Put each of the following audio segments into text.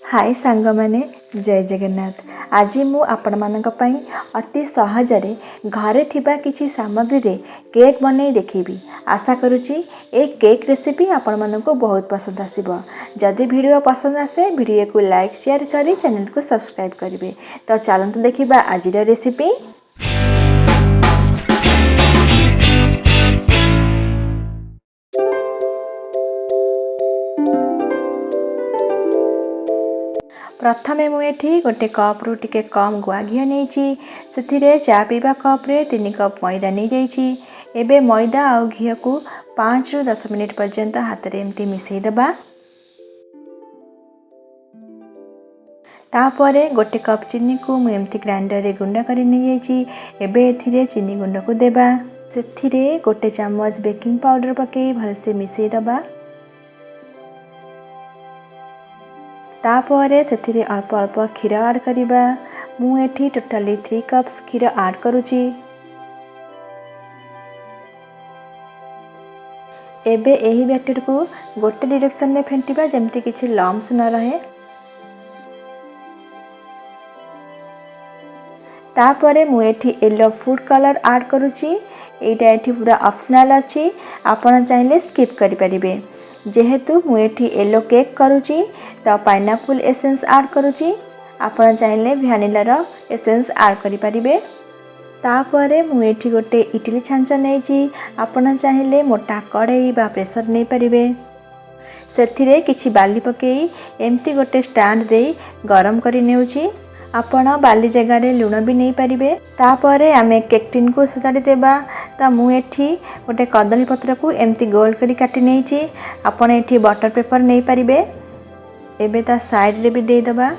हाय सांग माने जय जगन्नाथ। आज मु आपण मानक पई अति सहजरे घरे थिबा किछि सामग्री रे केक बनै देखिबी। आशा करूची ए केक रेसिपी आपण मानक बहुत पसंद आसीबो। जदि वीडियो पसंद आसे वीडियो को लाइक शेयर करी चैनल को सब्सक्राइब करिवे। तो चलंतु देखिबा आजिर रेसिपी। प्रथमे मुझे गोटे कप रु टिके कम गुआ घी नहीं से चा पीवा कप रे 3 कप मैदा नहीं जाइए। एबे मैदा और घी को 5 रु 10 मिनिट पर्यंत हाथ रे एमती मिसईदबा। तापरे गोटे कप चीनी को मुझे ग्राइंडर रे गुंडा कर नहीं जाइए। एबे एथिरे चीनी गुंड को देबा। सेथिरे गोटे चम्मच बेकिंग पाउडर पकई भलसे मिसईदबा। तापरे सेथिरे अल्प अल्प क्षीर ऐड करिबा। मु एठी टोटली 3 कप्स क्षीर ऐड करूची। एबे एही बैटर को गोटे डायरेक्शन में फेंटिबा जेमति किछि लम्स न रहे। तापरे मु एठी येलो फूड कलर ऐड करूची। एटा एठी पूरा ऑप्शनल अछि, आपण चाहिले स्किप करि परिबे। जेहेतु मु एठी येलो केक करूची तो पाइनएप्पल एसेंस ऐड करूची। आपण चाहिले वैनिला रो एसेंस ऐड करि परिबे। तापरे मु एठी गोटे इडली छांच नेची। आपण चाहिले मोटा कढ़ाई बा प्रेशर नै परिबे। सेथिरे किछि बाली पकेई एम्ति गोटे स्टैंड देई गरम करि नेउची। आपण बाली जगह रे लूण भी नहीं पारिबे। तापरे आमे केक टिन को सजाड़ी देबा। ता मु एठी गोटे कदली पत्र को एम्ति गोल करी काटी नेची। आपण एठी बटर पेपर नहीं पारिबे। एबे ता साइड रे भी दे दबा।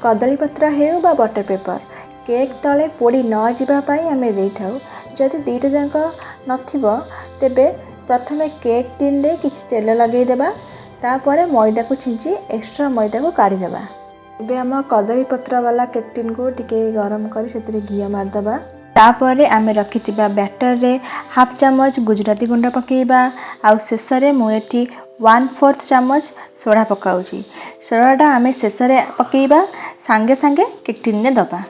कदली पत्र हेउ बा बटर पेपर केक तले पोड़ी न जिबा पई आमे देई थाउ। जदि दीटा जांक नथिबो तेबे प्रथमे केक टिन रे किछि तेल लगेई देबा। तापरे मैदा को छिंची एक्स्ट्रा मैदा को काढ़ी देबा। एबे हम कदली पत्र वाला केक टिन को टिके गरम करी सेतरे घी मार दबा। तापरे आमे रखितिबा बैटर रे हाफ चम्मच गुजराती गुंडा पकेइबा। आउ शेषरे मु एठी 1/4 चम्मच सोडा पकाउची। सोडाटा आमे शेषरे पकेइबा सांगे सांगे केक टिन रे दबा।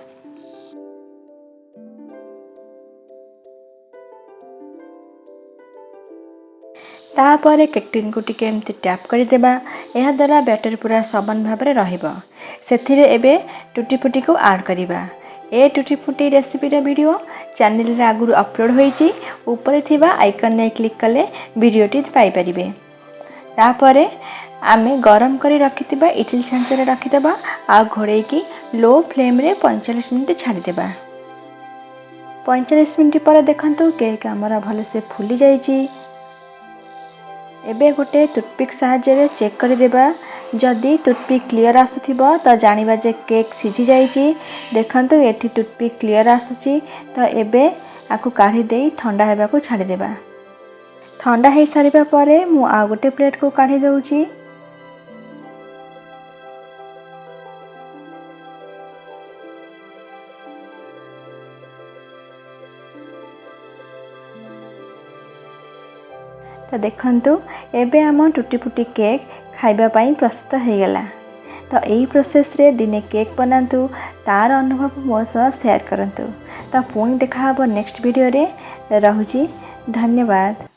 तापरे केक टिन को टिके एमती टैप करि देबा। एहा द्वारा बैटर पूरा सबन भाबरे रहिबो। सेथिरे एबे टुटी फुटी को ऐड करिबा। ए टुटी फुटी रेसिपी रे वीडियो चैनल रे आगुरु अपलोड होईची। ऊपर थिबा आइकन ने क्लिक कले वीडियोटी पाई परिबे। तापरे आमे गरम करी रखितिबा इडली छांच रे रखि देबा। आ घोड़े की लो फ्लेम रे 45 मिनिट छाड़ी देबा। 45 मिनिट पर देखंतु केक हमरा भले से फुली जाईची। एबे गोटे टूथपिक साहाय्य चेक कर देबा। जदि टूथपिक क्लियर आसुथिबो तो जानिबा जे केक सिझी जाईची। देखंतु एठी टूथपिक क्लियर आसुची। तो एबे आकु काढ़ी देई ठंडा हेबा को छाड़ी देबा। ठंडा हे सारिबा परे मु आ गोटे प्लेट को काढ़ी दउची। तो देखंतु एबे आम टूटी फुटी केक खाइबा पाई प्रस्तुत हो गला। तो यही प्रोसेस रे दिने केक बनातु, तार अनुभव मो सह शेयर करंतु। तो पुणी देखा हबो नेक्स्ट वीडियो रे। रहुची, धन्यवाद।